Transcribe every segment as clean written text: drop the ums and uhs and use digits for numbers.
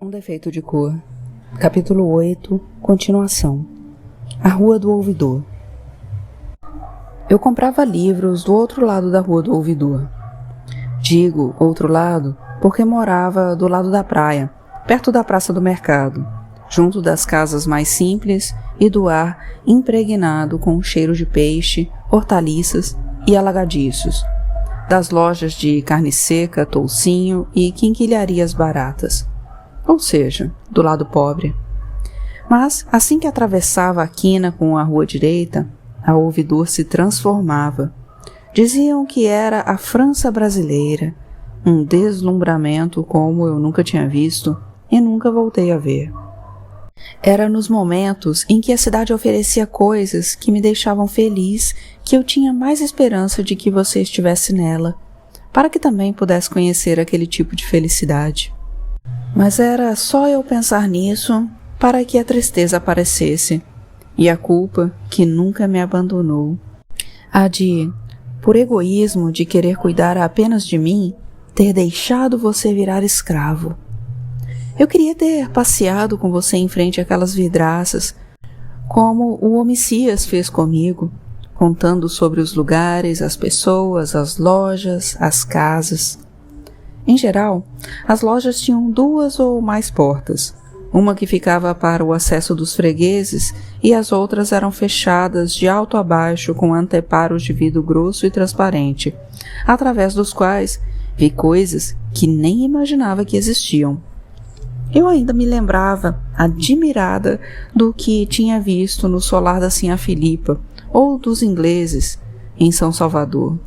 Um defeito de cor. Capítulo 8. Continuação. A Rua do Ouvidor. Eu comprava livros do outro lado da Rua do Ouvidor. Digo outro lado porque morava do lado da praia, perto da Praça do Mercado, junto das casas mais simples e do ar impregnado com o cheiro de peixe, hortaliças e alagadiços, das lojas de carne seca, toucinho e quinquilharias baratas. Ou seja, do lado pobre. Mas, assim que atravessava a quina com a rua direita, a Ouvidor se transformava. Diziam que era a França brasileira, um deslumbramento como eu nunca tinha visto e nunca voltei a ver. Era nos momentos em que a cidade oferecia coisas que me deixavam feliz que eu tinha mais esperança de que você estivesse nela, para que também pudesse conhecer aquele tipo de felicidade. Mas era só eu pensar nisso para que a tristeza aparecesse, e a culpa que nunca me abandonou. A de, por egoísmo de querer cuidar apenas de mim, ter deixado você virar escravo. Eu queria ter passeado com você em frente àquelas vidraças, como o Homicias fez comigo, contando sobre os lugares, as pessoas, as lojas, as casas. Em geral, as lojas tinham 2 ou mais portas, uma que ficava para o acesso dos fregueses e as outras eram fechadas de alto a baixo com anteparos de vidro grosso e transparente, através dos quais vi coisas que nem imaginava que existiam. Eu ainda me lembrava, admirada, do que tinha visto no solar da Sinhá Filipa ou dos ingleses em São Salvador,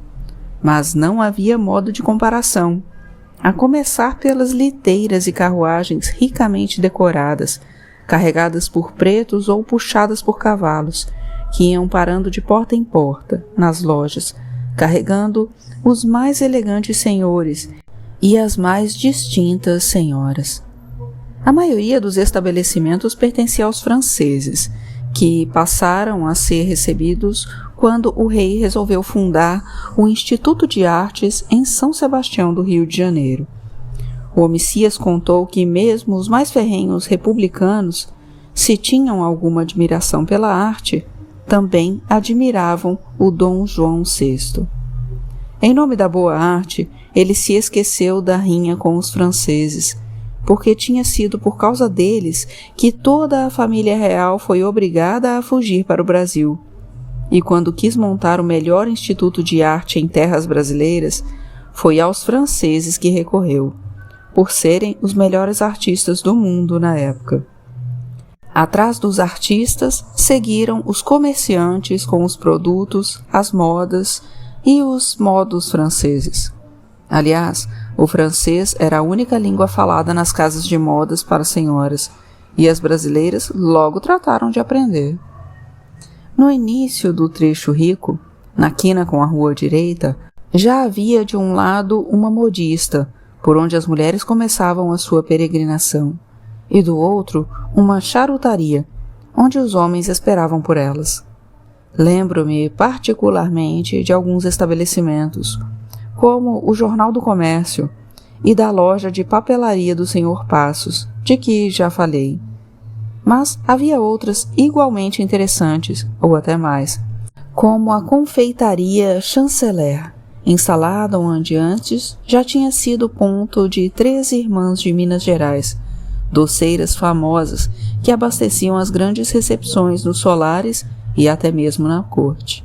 mas não havia modo de comparação. A começar pelas liteiras e carruagens ricamente decoradas, carregadas por pretos ou puxadas por cavalos, que iam parando de porta em porta, nas lojas, carregando os mais elegantes senhores e as mais distintas senhoras. A maioria dos estabelecimentos pertencia aos franceses, que passaram a ser recebidos quando o rei resolveu fundar o Instituto de Artes em São Sebastião do Rio de Janeiro. O Homicias contou que mesmo os mais ferrenhos republicanos, se tinham alguma admiração pela arte, também admiravam o Dom João VI. Em nome da boa arte, ele se esqueceu da rinha com os franceses, porque tinha sido por causa deles que toda a família real foi obrigada a fugir para o Brasil. E quando quis montar o melhor instituto de arte em terras brasileiras, foi aos franceses que recorreu, por serem os melhores artistas do mundo na época. Atrás dos artistas seguiram os comerciantes com os produtos, as modas e os modos franceses. Aliás, o francês era a única língua falada nas casas de modas para senhoras, e as brasileiras logo trataram de aprender. No início do trecho rico, na quina com a rua direita, já havia de um lado uma modista, por onde as mulheres começavam a sua peregrinação, e do outro uma charutaria, onde os homens esperavam por elas. Lembro-me particularmente de alguns estabelecimentos, como o Jornal do Comércio e da loja de papelaria do Sr. Passos, de que já falei. Mas havia outras igualmente interessantes, ou até mais, como a confeitaria Chanceler, instalada onde antes já tinha sido ponto de 3 irmãs de Minas Gerais, doceiras famosas que abasteciam as grandes recepções nos solares e até mesmo na corte.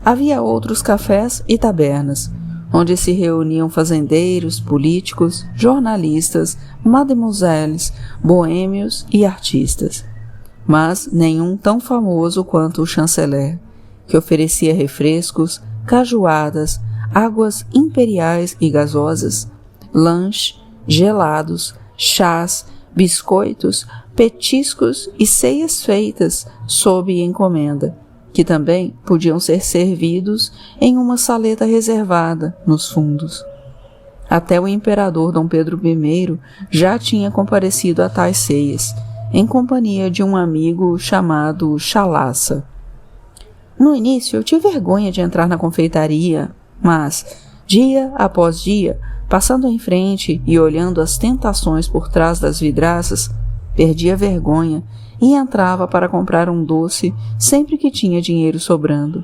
Havia outros cafés e tabernas, onde se reuniam fazendeiros, políticos, jornalistas, mademoiselles, boêmios e artistas, mas nenhum tão famoso quanto o Chanceler, que oferecia refrescos, cajuadas, águas imperiais e gasosas, lanche, gelados, chás, biscoitos, petiscos e ceias feitas sob encomenda, que também podiam ser servidos em uma saleta reservada nos fundos. Até o imperador Dom Pedro I já tinha comparecido a tais ceias, em companhia de um amigo chamado Chalaça. No início eu tive vergonha de entrar na confeitaria, mas, Dia após dia, passando em frente e olhando as tentações por trás das vidraças, perdia a vergonha e entrava para comprar um doce sempre que tinha dinheiro sobrando.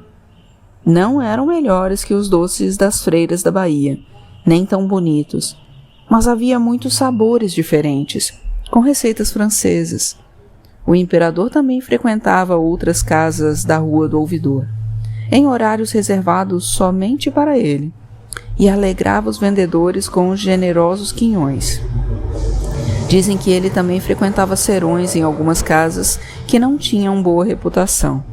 Não eram melhores que os doces das freiras da Bahia, nem tão bonitos, mas havia muitos sabores diferentes, com receitas francesas. O imperador também frequentava outras casas da Rua do Ouvidor, em horários reservados somente para ele, e alegrava os vendedores com os generosos quinhões. Dizem que ele também frequentava serões em algumas casas que não tinham boa reputação,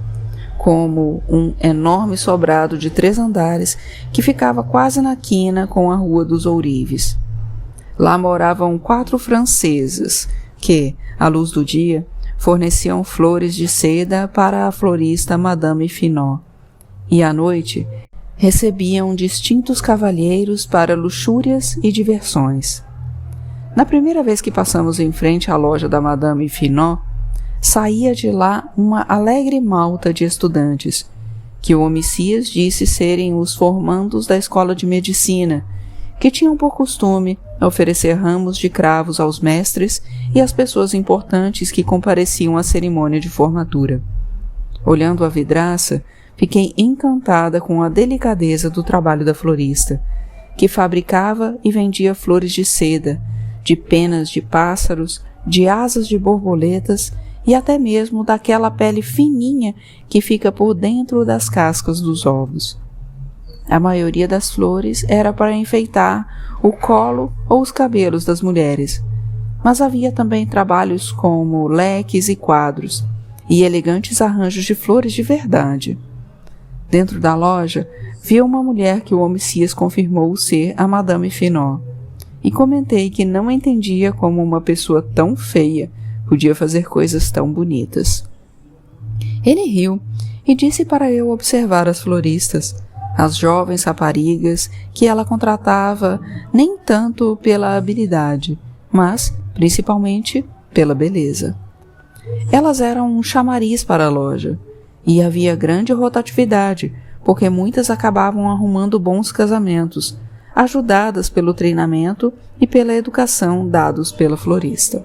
como um enorme sobrado de 3 andares que ficava quase na quina com a Rua dos Ourives. Lá moravam 4 francesas que, à luz do dia, forneciam flores de seda para a florista Madame Finot, e à noite recebiam distintos cavalheiros para luxúrias e diversões. Na primeira vez que passamos em frente à loja da Madame Finot, saía de lá uma alegre malta de estudantes, que o Homicias disse serem os formandos da escola de medicina, que tinham por costume oferecer ramos de cravos aos mestres e às pessoas importantes que compareciam à cerimônia de formatura. Olhando a vidraça, fiquei encantada com a delicadeza do trabalho da florista, que fabricava e vendia flores de seda, de penas de pássaros, de asas de borboletas e até mesmo daquela pele fininha que fica por dentro das cascas dos ovos. A maioria das flores era para enfeitar o colo ou os cabelos das mulheres, mas havia também trabalhos como leques e quadros, e elegantes arranjos de flores de verdade. Dentro da loja, vi uma mulher que o Homicias confirmou ser a Madame Finot, e comentei que não entendia como uma pessoa tão feia podia fazer coisas tão bonitas. Ele riu e disse para eu observar as floristas, as jovens raparigas que ela contratava nem tanto pela habilidade, mas principalmente pela beleza. Elas eram um chamariz para a loja, e havia grande rotatividade, porque muitas acabavam arrumando bons casamentos, ajudadas pelo treinamento e pela educação dados pela florista.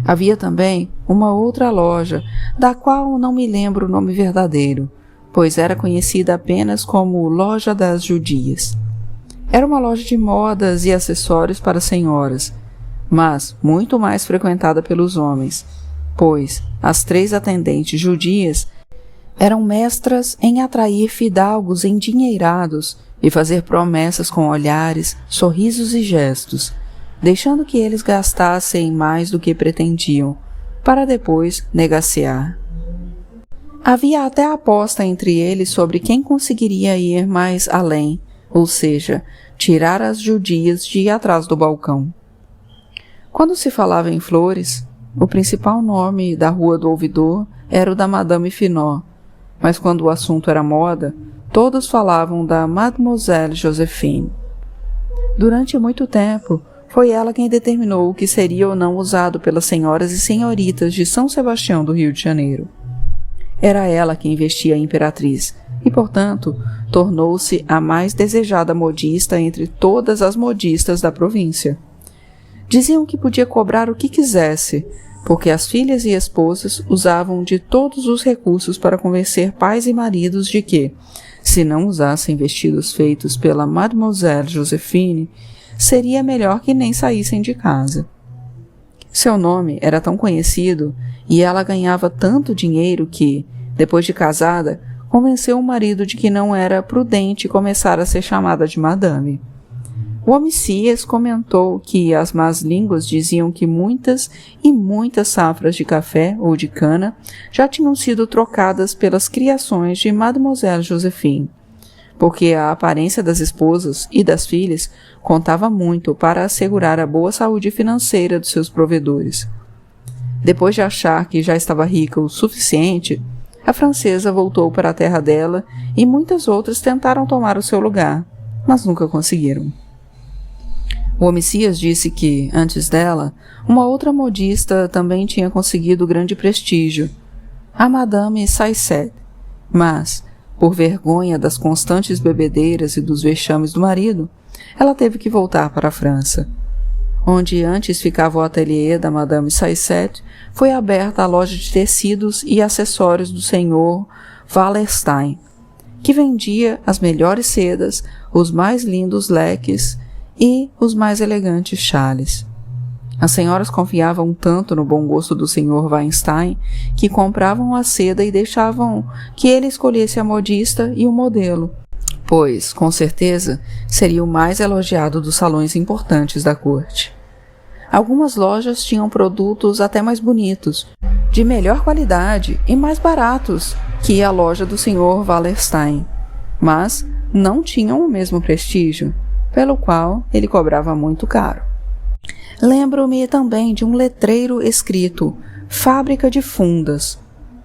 Havia também uma outra loja, da qual não me lembro o nome verdadeiro, pois era conhecida apenas como Loja das Judias. Era uma loja de modas e acessórios para senhoras, mas muito mais frequentada pelos homens, pois as 3 atendentes judias eram mestras em atrair fidalgos endinheirados e fazer promessas com olhares, sorrisos e gestos, deixando que eles gastassem mais do que pretendiam, para depois negaciar. Havia até aposta entre eles sobre quem conseguiria ir mais além, ou seja, tirar as judias de atrás do balcão. Quando se falava em flores, o principal nome da Rua do Ouvidor era o da Madame Finot, mas quando o assunto era moda, todos falavam da Mademoiselle Joséphine. Durante muito tempo, foi ela quem determinou o que seria ou não usado pelas senhoras e senhoritas de São Sebastião do Rio de Janeiro. Era ela quem vestia a imperatriz e, portanto, tornou-se a mais desejada modista entre todas as modistas da província. Diziam que podia cobrar o que quisesse, porque as filhas e esposas usavam de todos os recursos para convencer pais e maridos de que, se não usassem vestidos feitos pela Mademoiselle Joséphine, seria melhor que nem saíssem de casa. Seu nome era tão conhecido e ela ganhava tanto dinheiro que, depois de casada, convenceu o marido de que não era prudente começar a ser chamada de Madame. O Homicias comentou que as más línguas diziam que muitas e muitas safras de café ou de cana já tinham sido trocadas pelas criações de Mademoiselle Joséphine, porque a aparência das esposas e das filhas contava muito para assegurar a boa saúde financeira dos seus provedores. Depois de achar que já estava rica o suficiente, a francesa voltou para a terra dela e muitas outras tentaram tomar o seu lugar, mas nunca conseguiram. O Homicias disse que, antes dela, uma outra modista também tinha conseguido grande prestígio, a Madame Saisset, mas, por vergonha das constantes bebedeiras e dos vexames do marido, ela teve que voltar para a França. Onde antes ficava o ateliê da Madame Saisset, foi aberta a loja de tecidos e acessórios do senhor Wallerstein, que vendia as melhores sedas, os mais lindos leques e os mais elegantes chales. As senhoras confiavam tanto no bom gosto do senhor Weinstein que compravam a seda e deixavam que ele escolhesse a modista e o modelo, pois, com certeza, seria o mais elogiado dos salões importantes da corte. Algumas lojas tinham produtos até mais bonitos, de melhor qualidade e mais baratos que a loja do Sr. Wallerstein, mas não tinham o mesmo prestígio, pelo qual ele cobrava muito caro. Lembro-me também de um letreiro escrito Fábrica de Fundas.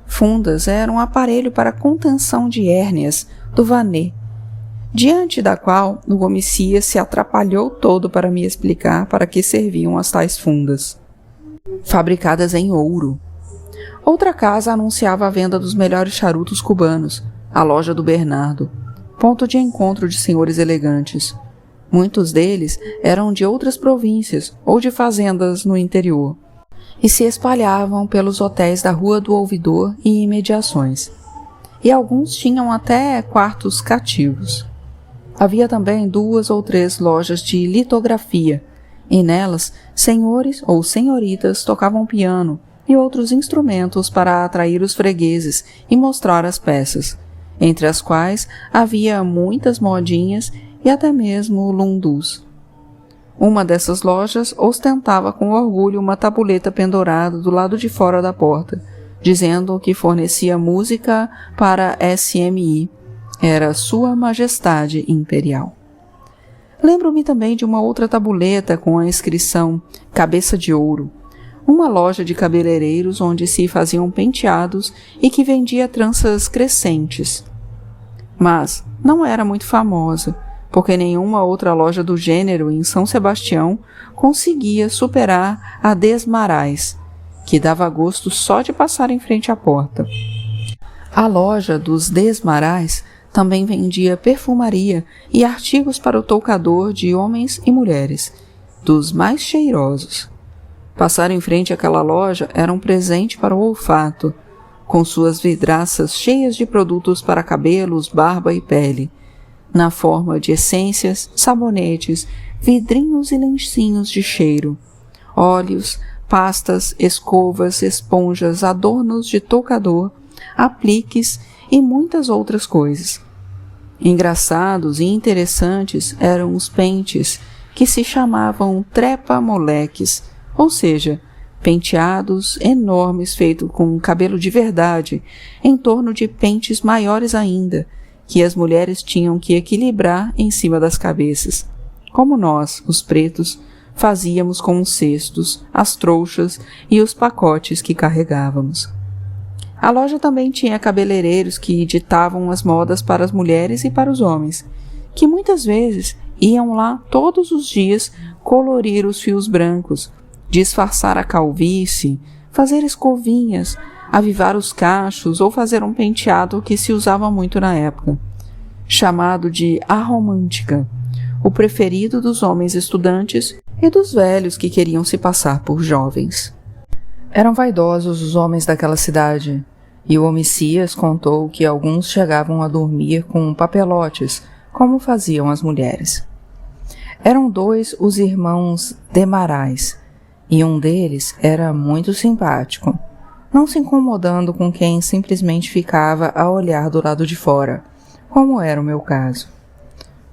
Fundas era um aparelho para contenção de hérnias do Vanet, diante da qual o homicida se atrapalhou todo para me explicar para que serviam as tais fundas. Fabricadas em ouro. Outra casa anunciava a venda dos melhores charutos cubanos, a loja do Bernardo, ponto de encontro de senhores elegantes. Muitos deles eram de outras províncias ou de fazendas no interior, e se espalhavam pelos hotéis da Rua do Ouvidor e imediações. E alguns tinham até quartos cativos. Havia também 2 ou 3 lojas de litografia, e nelas senhores ou senhoritas tocavam piano e outros instrumentos para atrair os fregueses e mostrar as peças, entre as quais havia muitas modinhas e até mesmo lundus. Uma dessas lojas ostentava com orgulho uma tabuleta pendurada do lado de fora da porta, dizendo que fornecia música para SMI. Era Sua Majestade Imperial. Lembro-me também de uma outra tabuleta com a inscrição Cabeça de Ouro, uma loja de cabeleireiros onde se faziam penteados e que vendia tranças crescentes. Mas não era muito famosa, porque nenhuma outra loja do gênero em São Sebastião conseguia superar a Desmarais, que dava gosto só de passar em frente à porta. A loja dos Desmarais também vendia perfumaria e artigos para o toucador de homens e mulheres, dos mais cheirosos. Passar em frente àquela loja era um presente para o olfato, com suas vidraças cheias de produtos para cabelos, barba e pele, na forma de essências, sabonetes, vidrinhos e lencinhos de cheiro, óleos, pastas, escovas, esponjas, adornos de toucador, apliques e muitas outras coisas. Engraçados e interessantes eram os pentes, que se chamavam trepa-moleques, ou seja, penteados enormes feitos com cabelo de verdade, em torno de pentes maiores ainda, que as mulheres tinham que equilibrar em cima das cabeças, como nós, os pretos, fazíamos com os cestos, as trouxas e os pacotes que carregávamos. A loja também tinha cabeleireiros que ditavam as modas para as mulheres e para os homens, que muitas vezes iam lá todos os dias colorir os fios brancos, disfarçar a calvície, fazer escovinhas, avivar os cachos ou fazer um penteado que se usava muito na época, chamado de aromântica, o preferido dos homens estudantes e dos velhos que queriam se passar por jovens. Eram vaidosos os homens daquela cidade, e o Homicias contou que alguns chegavam a dormir com papelotes, como faziam as mulheres. Eram 2 os irmãos Desmarais, e um deles era muito simpático, não se incomodando com quem simplesmente ficava a olhar do lado de fora, como era o meu caso.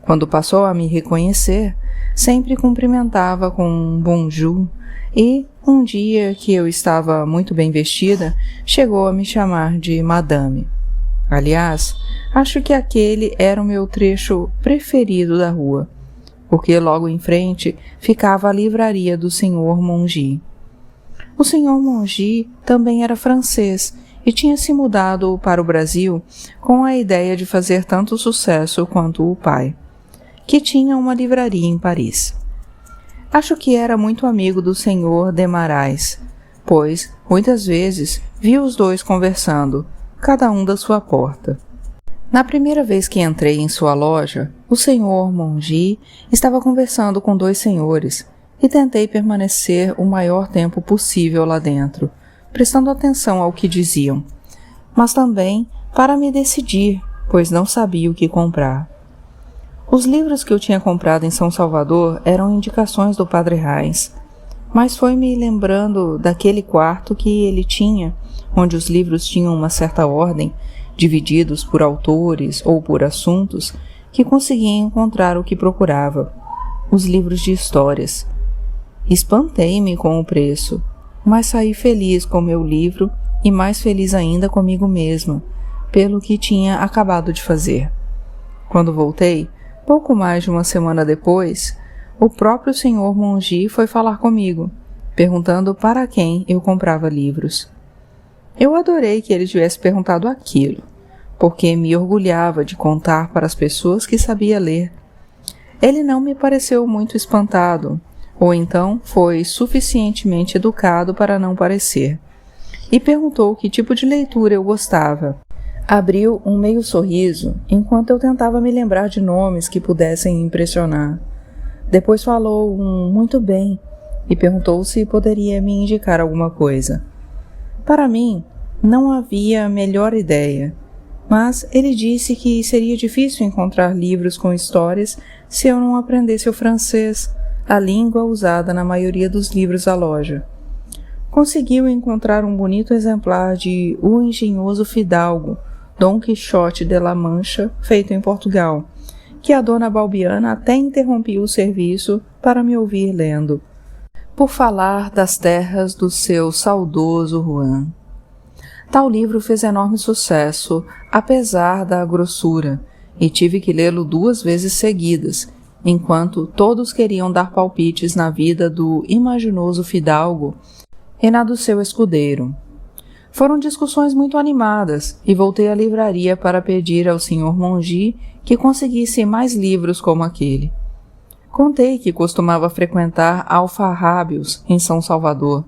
Quando passou a me reconhecer, sempre cumprimentava com um bonjour e, um dia que eu estava muito bem vestida, chegou a me chamar de Madame. Aliás, acho que aquele era o meu trecho preferido da rua, porque logo em frente ficava a livraria do Sr. Mongy. O Sr. Mongy também era francês e tinha se mudado para o Brasil com a ideia de fazer tanto sucesso quanto o pai, que tinha uma livraria em Paris. Acho que era muito amigo do Sr. Desmarais, pois, muitas vezes, vi os 2 conversando, cada um da sua porta. Na primeira vez que entrei em sua loja, o senhor Mongi estava conversando com 2 senhores e tentei permanecer o maior tempo possível lá dentro, prestando atenção ao que diziam, mas também para me decidir, pois não sabia o que comprar. Os livros que eu tinha comprado em São Salvador eram indicações do Padre Reis, mas foi me lembrando daquele quarto que ele tinha, onde os livros tinham uma certa ordem, divididos por autores ou por assuntos, que consegui encontrar o que procurava, os livros de histórias. Espantei-me com o preço, mas saí feliz com meu livro e mais feliz ainda comigo mesma, pelo que tinha acabado de fazer. Quando voltei, pouco mais de uma semana depois, o próprio senhor Mongi foi falar comigo, perguntando para quem eu comprava livros. Eu adorei que ele tivesse perguntado aquilo, porque me orgulhava de contar para as pessoas que sabia ler. Ele não me pareceu muito espantado, ou então foi suficientemente educado para não parecer, e perguntou que tipo de leitura eu gostava. Abriu um meio sorriso enquanto eu tentava me lembrar de nomes que pudessem me impressionar. Depois falou muito bem e perguntou se poderia me indicar alguma coisa. Para mim, não havia a melhor ideia, mas ele disse que seria difícil encontrar livros com histórias se eu não aprendesse o francês, a língua usada na maioria dos livros da loja. Conseguiu encontrar um bonito exemplar de O Engenhoso Fidalgo, Dom Quixote de la Mancha, feito em Portugal, que a dona Balbiana até interrompia o serviço para me ouvir lendo, por falar das terras do seu saudoso Rouen. Tal livro fez enorme sucesso, apesar da grossura, e tive que lê-lo 2 vezes seguidas, enquanto todos queriam dar palpites na vida do imaginoso fidalgo e na do seu escudeiro. Foram discussões muito animadas, e voltei à livraria para pedir ao senhor Mongi que conseguisse mais livros como aquele. Contei que costumava frequentar alfarrábios em São Salvador,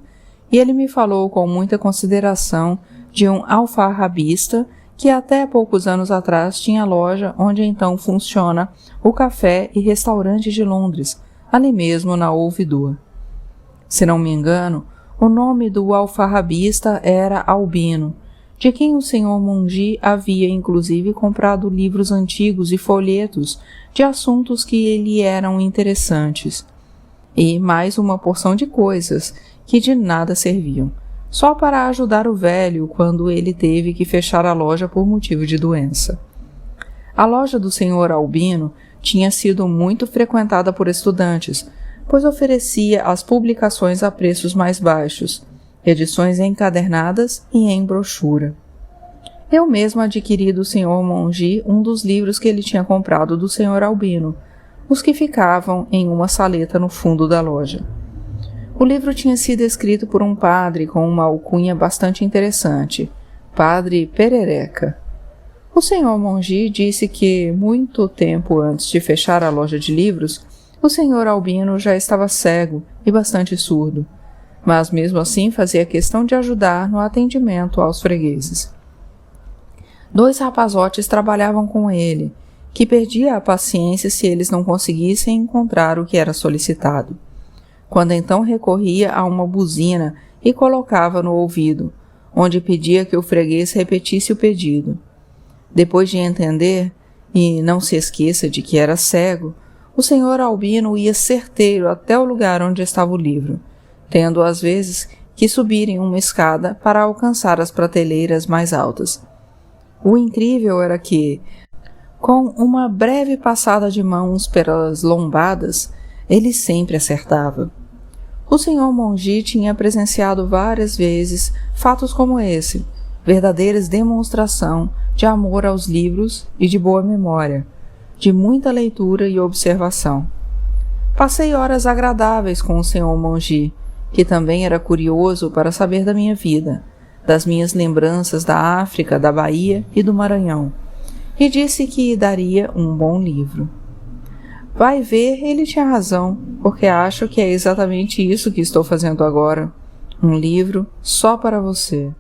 e ele me falou com muita consideração de um alfarrabista que até poucos anos atrás tinha loja onde então funciona o Café e Restaurante de Londres, ali mesmo na Ouvidor. Se não me engano, o nome do alfarrabista era Albino, de quem o senhor Mongi havia inclusive comprado livros antigos e folhetos de assuntos que lhe eram interessantes, e mais uma porção de coisas que de nada serviam, só para ajudar o velho quando ele teve que fechar a loja por motivo de doença. A loja do senhor Albino tinha sido muito frequentada por estudantes, pois oferecia as publicações a preços mais baixos, edições encadernadas e em brochura. Eu mesmo adquiri do senhor Mongi um dos livros que ele tinha comprado do senhor Albino, os que ficavam em uma saleta no fundo da loja. O livro tinha sido escrito por um padre com uma alcunha bastante interessante, Padre Perereca. O senhor Mongi disse que, muito tempo antes de fechar a loja de livros, o senhor Albino já estava cego e bastante surdo, mas mesmo assim fazia questão de ajudar no atendimento aos fregueses. 2 rapazotes trabalhavam com ele, que perdia a paciência se eles não conseguissem encontrar o que era solicitado, quando então recorria a uma buzina e colocava no ouvido, onde pedia que o freguês repetisse o pedido. Depois de entender, e não se esqueça de que era cego, o senhor Albino ia certeiro até o lugar onde estava o livro, tendo às vezes que subir em uma escada para alcançar as prateleiras mais altas. O incrível era que, com uma breve passada de mãos pelas lombadas, ele sempre acertava. O senhor Mongi tinha presenciado várias vezes fatos como esse, verdadeiras demonstração de amor aos livros e de boa memória, de muita leitura e observação. Passei horas agradáveis com o senhor Mongi, que também era curioso para saber da minha vida, das minhas lembranças da África, da Bahia e do Maranhão, e disse que daria um bom livro. Vai ver, ele tinha razão, porque acho que é exatamente isso que estou fazendo agora. Um livro só para você.